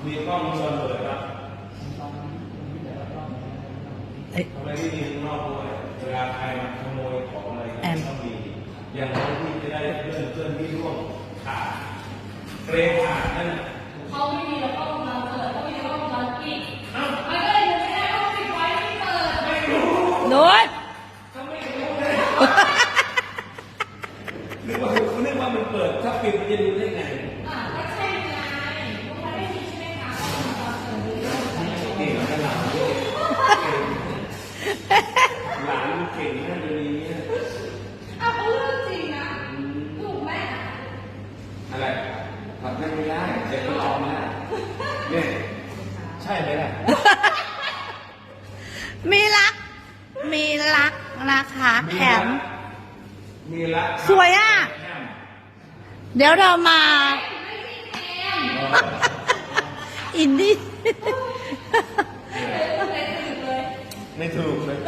มีกล้องวงจรปิดครับอะไรที่มีข้างนอกด้วยเวลาใครมาขโมยของอะไรต้องมีอย่างน้อยที่จะได้เพื่อนที่ร่วมขาดเกรงขาดนั่นเขาไม่มีแล้วก็มาเปิดเขาไม่มีแล้วก็มาปิดมันก็เลยไม่ได้เขาปิดไว้ไม่เปิดไม่รู้โน้ตก็ไม่รู้เลยนึกว่ามันเปิดถ้าปิดมันจะดูได้ไงก็ใช่ไงมันไม่มีใช่ไหมคะเก่งขนาดนี้หลานเก่งขนาดนี้เอาเรื่องจริงนะถูกไหมอะไรทำไม่ได้เจ็บก็ร้องนะเนี่ยใช่ไหมล่ะมีรักนะคะแถมมีรักสวยอ่ะเดี๋ยวเรามาอินดี้ไม่ถูกเลย